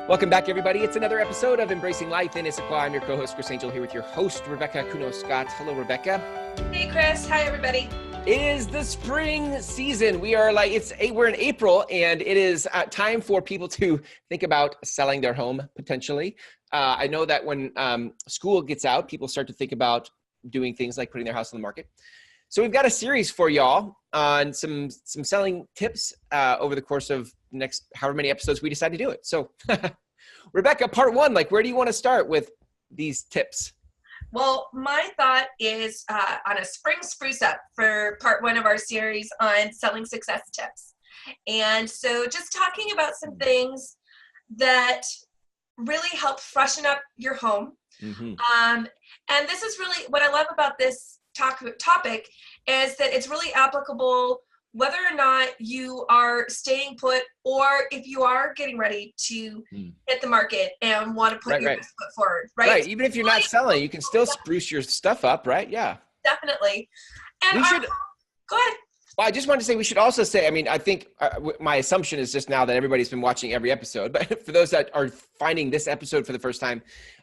Welcome back, everybody. It's another episode of Embracing Life in Issaquah. I'm your co-host, Chris Angel, here with your host, Rebecca Kuno-Scott. Hello, Rebecca. Hey, Chris. Hi, everybody. It is the spring season. We're in April, and it is time for people to think about selling their home potentially. I know that when school gets out, people start to think about doing things like putting their house on the market. So we've got a series for y'all on some selling tips over the course of the next however many episodes we decide to do it. So Rebecca, part one, where do you want to start with these tips? Well, my thought is on a spring spruce up for part one of our series on selling success tips. And so just talking about some things that really help freshen up your home. Mm-hmm. And this is really what I love about this topic is that it's really applicable whether or not you are staying put or if you are getting ready to hit the market and want to put your best foot forward, right? Right. Even if you're not selling, you can still spruce your stuff up, right? Yeah. Definitely. And go ahead. Well, I just wanted to say, we should also say, I think my assumption is just now that everybody's been watching every episode, but for those that are finding this episode for the first time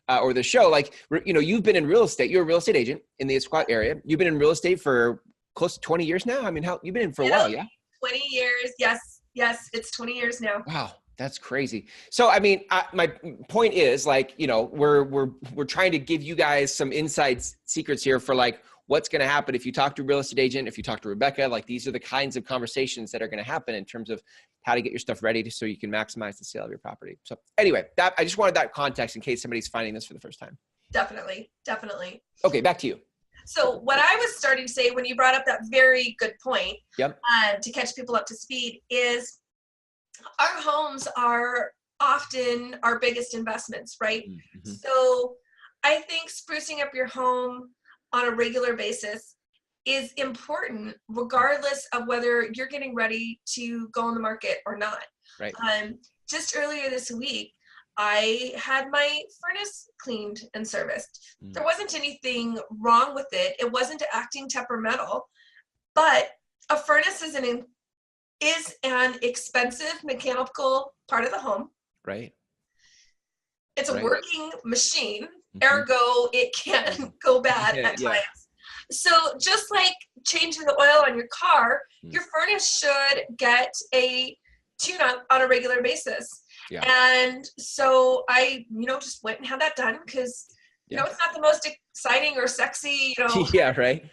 or the show, you've been in real estate. You're a real estate agent in the Issaquah area. You've been in real estate for close to 20 years now. You've been in for a while, yeah? 20 years. Yes. It's 20 years now. Wow. That's crazy. So, my point is we're trying to give you guys some inside secrets here for what's going to happen if you talk to a real estate agent, if you talk to Rebecca. These are the kinds of conversations that are going to happen in terms of how to get your stuff ready so you can maximize the sale of your property. So anyway, I just wanted that context in case somebody's finding this for the first time. Definitely. Okay, back to you. So what I was starting to say when you brought up that very good point, to catch people up to speed, is our homes are often our biggest investments, right? Mm-hmm. So I think sprucing up your home on a regular basis is important regardless of whether you're getting ready to go on the market or not. Right. Just earlier this week, I had my furnace cleaned and serviced. There wasn't anything wrong with it. It wasn't acting temperamental, but a furnace is an expensive mechanical part of the home. Right. It's a working machine. Ergo, it can go bad at times. So just like changing the oil on your car, your furnace should get a tune-up on a regular basis. Yeah. And so I, just went and had that done because, it's not the most exciting or sexy, yeah, right. $5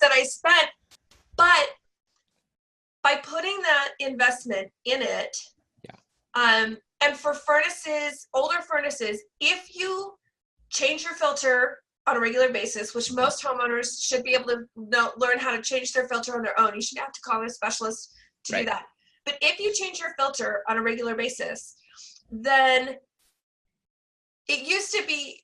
that I spent. But by putting that investment in it, and for furnaces, older furnaces, if you change your filter on a regular basis, which most homeowners should be able to learn how to change their filter on their own. You shouldn't have to call a specialist to do that. But if you change your filter on a regular basis, then it used to be,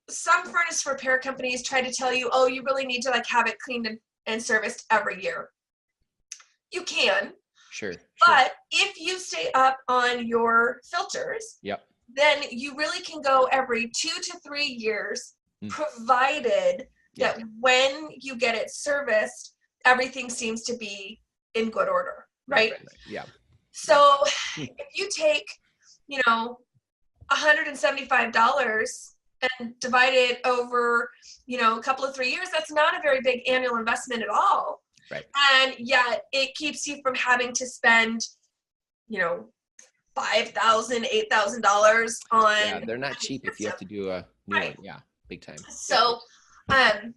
some furnace repair companies try to tell you, oh, you really need to have it cleaned and serviced every year. You can. Sure. But if you stay up on your filters, then you really can go every 2 to 3 years, provided that when you get it serviced, everything seems to be in good order, right? Yeah. So if you take, $175 and divide it over, a couple of 3 years, that's not a very big annual investment at all. Right. And yet it keeps you from having to spend, $5,000, $8,000 on. Yeah, they're not cheap if you have to do a new one. Yeah, big time. So, a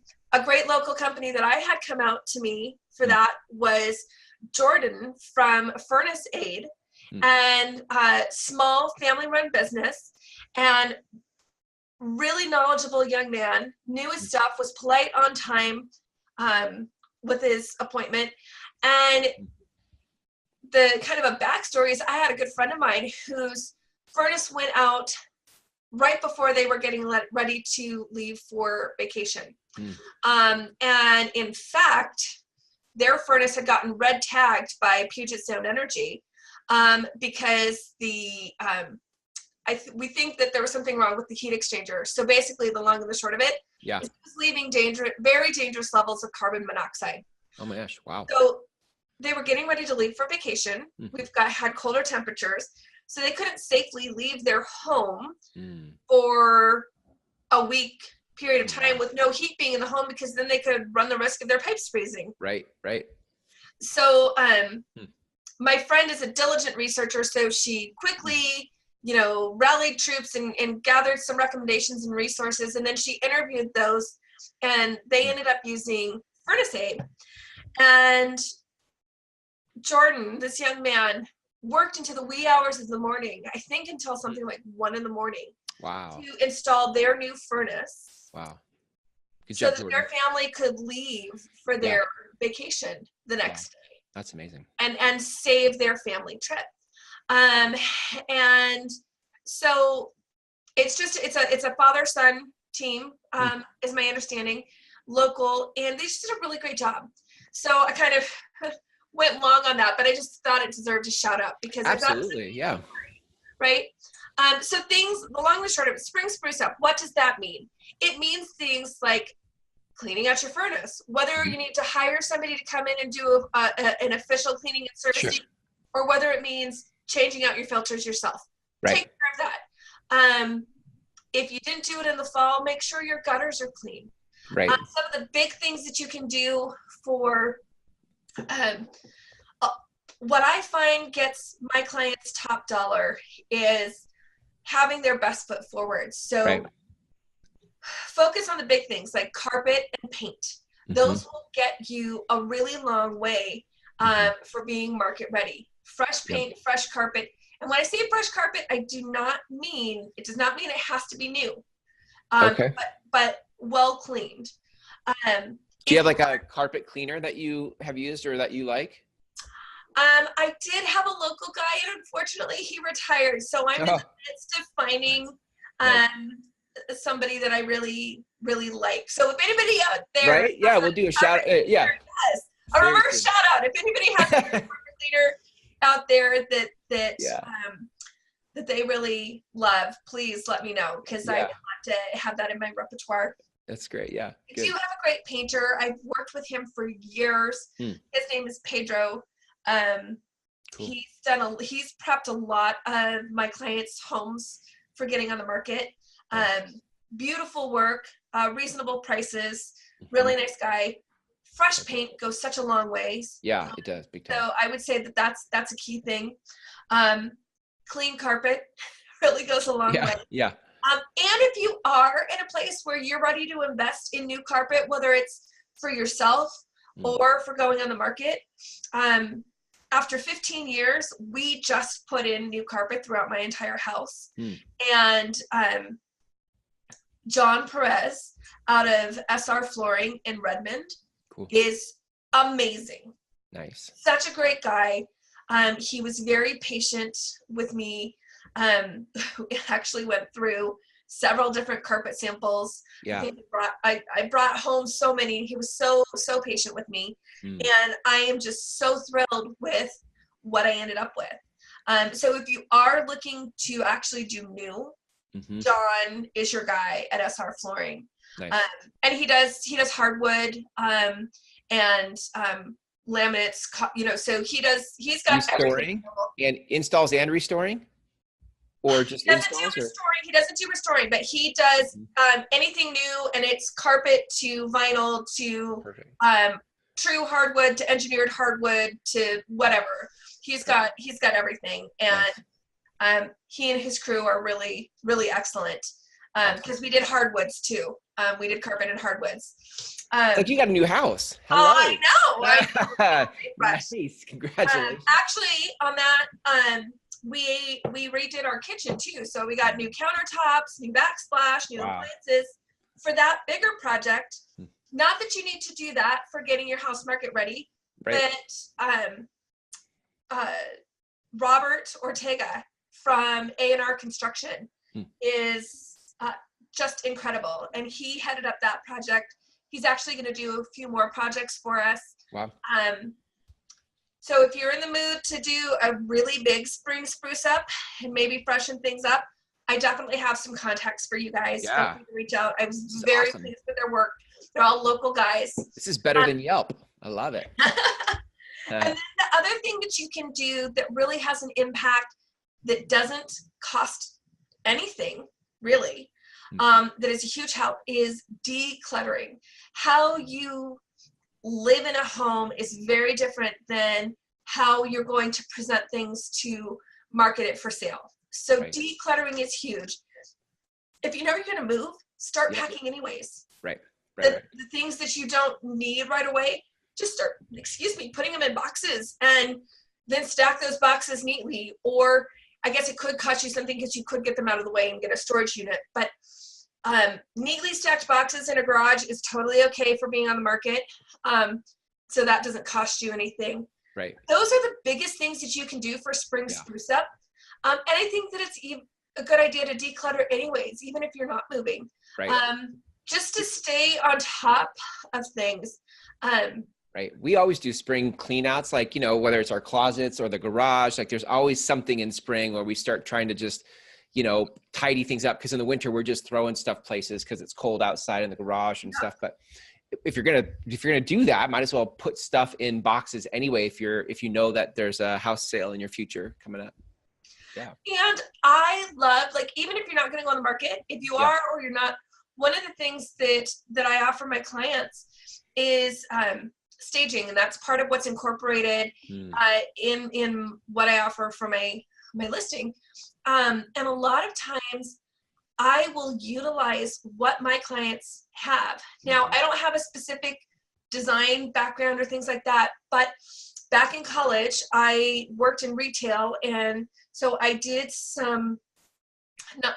great local company that I had come out to me for that was Jordan from Furnace Aid, and small family-run business, and really knowledgeable young man, knew his stuff, was polite, on time with his appointment. And the kind of a backstory is I had a good friend of mine whose furnace went out right before they were getting ready to leave for vacation. And in fact, their furnace had gotten red tagged by Puget Sound Energy because we think that there was something wrong with the heat exchanger. So basically, the long and the short of it, it was leaving very dangerous levels of carbon monoxide. Oh my gosh! Wow. So they were getting ready to leave for vacation. We've had colder temperatures. So they couldn't safely leave their home for a week period of time with no heat being in the home, because then they could run the risk of their pipes freezing. Right. So my friend is a diligent researcher, so she quickly, rallied troops and gathered some recommendations and resources, and then she interviewed those, and they ended up using Furnace Aid. And Jordan, this young man, worked into the wee hours of the morning, I think until something like 1 a.m. Wow. to install their new furnace. Wow. Good so job, that Jordan. their family could leave for their vacation the next day. That's amazing. And save their family trip. And so it's a father-son team, is my understanding, local, and they just did a really great job. So I kind of went long on that, but I just thought it deserved a shout out because absolutely, yeah. Right. So things, the long and short of it, spring spruce up. What does that mean? It means things like cleaning out your furnace, whether you need to hire somebody to come in and do an official cleaning and servicing, or whether it means changing out your filters yourself. Right. Take care of that. If you didn't do it in the fall, make sure your gutters are clean. Right. Some of the big things that you can do for what I find gets my clients top dollar is having their best foot forward. So focus on the big things like carpet and paint. Those will get you a really long way for being market ready. Fresh paint, fresh carpet. And when I say fresh carpet, it does not mean it has to be new, but well cleaned. Do you have like a carpet cleaner that you have used or that you like? I did have a local guy, and unfortunately he retired. So I'm in the midst of finding somebody that I really, really like. So if anybody out there, right? Yeah, we'll do a shout out. Yeah, a reverse shout out. If anybody has a carpet cleaner out there that they really love, please let me know, because I want to have that in my repertoire. That's great. Yeah. I do have a great painter. I've worked with him for years. His name is Pedro. Cool. He's prepped a lot of my clients' homes for getting on the market. Beautiful work, reasonable prices, really nice guy. Fresh paint goes such a long ways. Yeah, it does. Big time. So I would say that's a key thing. Clean carpet really goes a long way. Yeah. And if you are in a place where you're ready to invest in new carpet, whether it's for yourself or for going on the market, after 15 years, we just put in new carpet throughout my entire house. And John Perez out of SR Flooring in Redmond is amazing. Nice. Such a great guy. He was very patient with me. We actually went through several different carpet samples. Yeah. I brought home so many. He was so patient with me. And I am just so thrilled with what I ended up with. So if you are looking to actually do new, John is your guy at SR Flooring. Nice. And he does laminates, hardwood and laminates, so he's got restoring and installs and restoring, or just installs? He doesn't do restoring, but he does anything new, and it's carpet to vinyl to true hardwood to engineered hardwood to whatever. He's got everything, and he and his crew are really, really excellent, because we did hardwoods too. We did carpet and hardwoods. Like you got a new house. Hello. Oh, I know. Nice. Congratulations. Actually, on that, we redid our kitchen too. So we got new countertops, new backsplash, new appliances. For that bigger project, not that you need to do that for getting your house market ready, but Robert Ortega from A&R Construction is just incredible, and he headed up that project. He's actually going to do a few more projects for us. Wow. So if you're in the mood to do a really big spring spruce up and maybe freshen things up, I definitely have some contacts for you guys. Yeah. Reach out. I was very pleased with their work. They're all local guys. This is better than Yelp. I love it. And then the other thing that you can do that really has an impact that doesn't cost anything really, that is a huge help, is decluttering. How you live in a home is very different than how you're going to present things to market it for sale. So decluttering is huge. If you know you're going to move, start packing anyways. The things that you don't need right away, just start, putting them in boxes and then stack those boxes neatly. Or I guess it could cost you something because you could get them out of the way and get a storage unit. But neatly stacked boxes in a garage is totally okay for being on the market. So that doesn't cost you anything. Right. Those are the biggest things that you can do for spring spruce up. And I think that it's a good idea to declutter anyways, even if you're not moving. Just to stay on top of things. Right. We always do spring cleanouts, like, you know, whether it's our closets or the garage, like there's always something in spring where we start trying to just, you know, tidy things up. Cause in the winter, we're just throwing stuff places cause it's cold outside in the garage and stuff. But if you're going to do that, might as well put stuff in boxes anyway, if you know that there's a house sale in your future coming up. Yeah. And I love, like, even if you're not going to go on the market, if you are or you're not, one of the things that I offer my clients is staging, and that's part of what's incorporated in what I offer for my listing. And a lot of times I will utilize what my clients have. Now, I don't have a specific design background or things like that, but back in college, I worked in retail, and so I did some,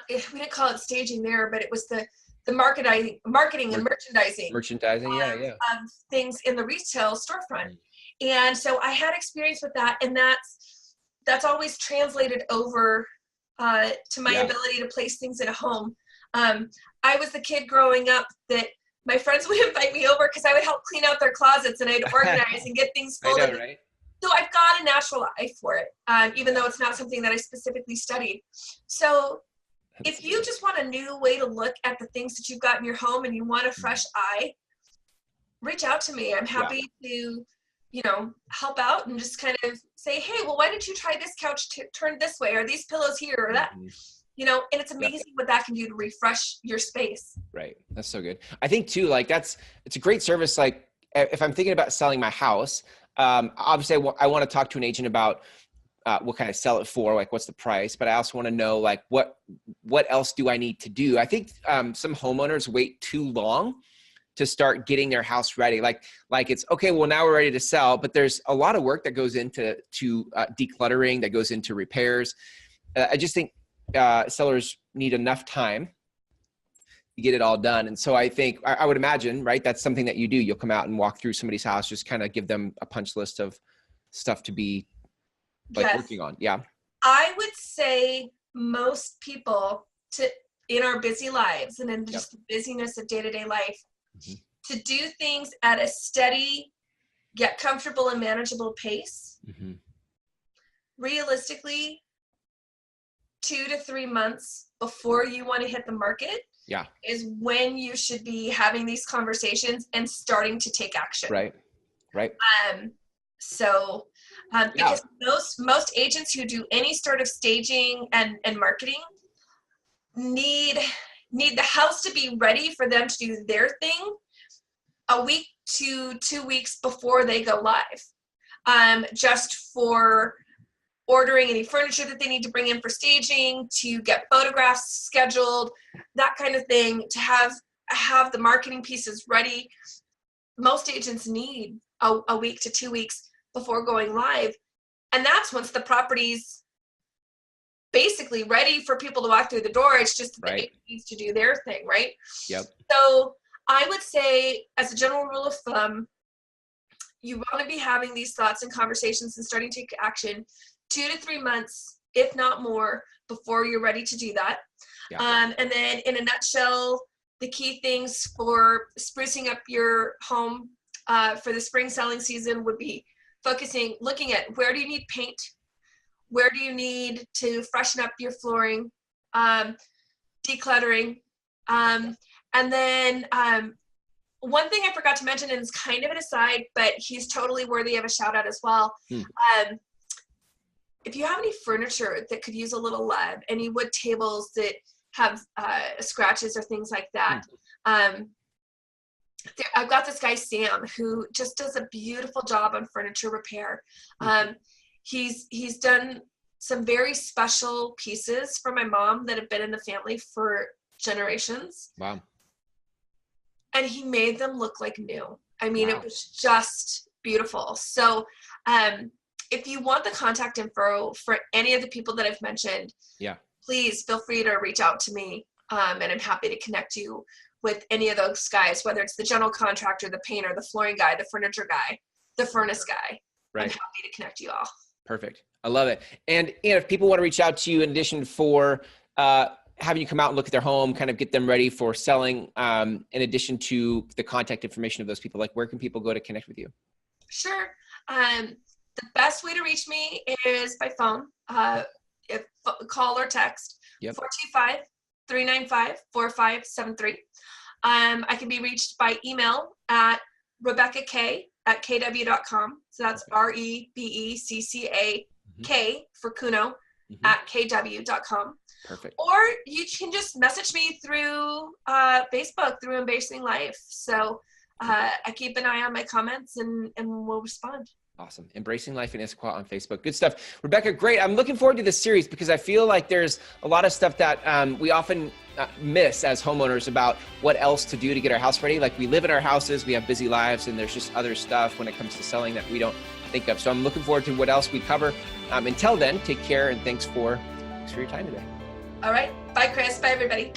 we didn't call it staging there, but it was the marketing and merchandising of things in the retail storefront. And so I had experience with that, and that's always translated over to my ability to place things in a home. I was the kid growing up that my friends would invite me over because I would help clean out their closets and I'd organize and get things folded. I know, right? So I've got a natural eye for it, even though it's not something that I specifically studied. So if you just want a new way to look at the things that you've got in your home and you want a fresh eye, reach out to me. I'm happy to, you know, help out and just kind of say, hey, well, why don't you try this couch turned this way, or these pillows here or that, you know, and it's amazing what that can do to refresh your space. Right. That's so good. I think too, like it's a great service. Like if I'm thinking about selling my house, obviously I want to talk to an agent about what kind of sell it for, like what's the price, but I also want to know like what else do I need to do? I think some homeowners wait too long to start getting their house ready. Like it's okay, well now we're ready to sell, but there's a lot of work that goes into decluttering, that goes into repairs. I just think sellers need enough time to get it all done. And so I think, I would imagine, right, that's something that you do. You'll come out and walk through somebody's house, just kind of give them a punch list of stuff to be like working on. Yeah. I would say most people in our busy lives and in just the busyness of day-to-day life, to do things at a steady yet comfortable and manageable pace, realistically 2 to 3 months before you want to hit the market is when you should be having these conversations and starting to take action. Right. Because most agents who do any sort of staging and marketing need the house to be ready for them to do their thing a week to 2 weeks before they go live. Just for ordering any furniture that they need to bring in for staging, to get photographs scheduled, that kind of thing, to have the marketing pieces ready. Most agents need a week to 2 weeks before going live. And that's once the property's basically ready for people to walk through the door. It's just that the agent needs to do their thing, right? Yep. So I would say, as a general rule of thumb, you want to be having these thoughts and conversations and starting to take action 2 to 3 months, if not more, before you're ready to do that. And then in a nutshell, the key things for sprucing up your home for the spring selling season would be looking at where do you need paint, where do you need to freshen up your flooring, decluttering, and then one thing I forgot to mention, and it's kind of an aside, but he's totally worthy of a shout out as well. if you have any furniture that could use a little love, any wood tables that have scratches or things like that, I've got this guy, Sam, who just does a beautiful job on furniture repair. He's done some very special pieces for my mom that have been in the family for generations. Wow. And he made them look like new. I mean, Wow. It was just beautiful. So if you want the contact info for any of the people that I've mentioned, please feel free to reach out to me. And I'm happy to connect you with any of those guys, whether it's the general contractor, the painter, the flooring guy, the furniture guy, the furnace guy. Right. I'm happy to connect you all. Perfect. I love it. And if people want to reach out to you in addition for having you come out and look at their home, kind of get them ready for selling, in addition to the contact information of those people, like where can people go to connect with you? Sure. The best way to reach me is by phone, call or text, 425-395-4573. I can be reached by email at RebeccaK@kw.com. So that's REBECCAK for Kuno at KW.com. Perfect. Or you can just message me through Facebook, through Embracing Life. So I keep an eye on my comments and we'll respond. Awesome. Embracing Life in Issaquah on Facebook. Good stuff. Rebecca, great. I'm looking forward to this series because I feel like there's a lot of stuff that we often miss as homeowners about what else to do to get our house ready. Like we live in our houses, we have busy lives, and there's just other stuff when it comes to selling that we don't think of. So I'm looking forward to what else we cover. Until then, take care and thanks for your time today. All right. Bye, Chris. Bye, everybody.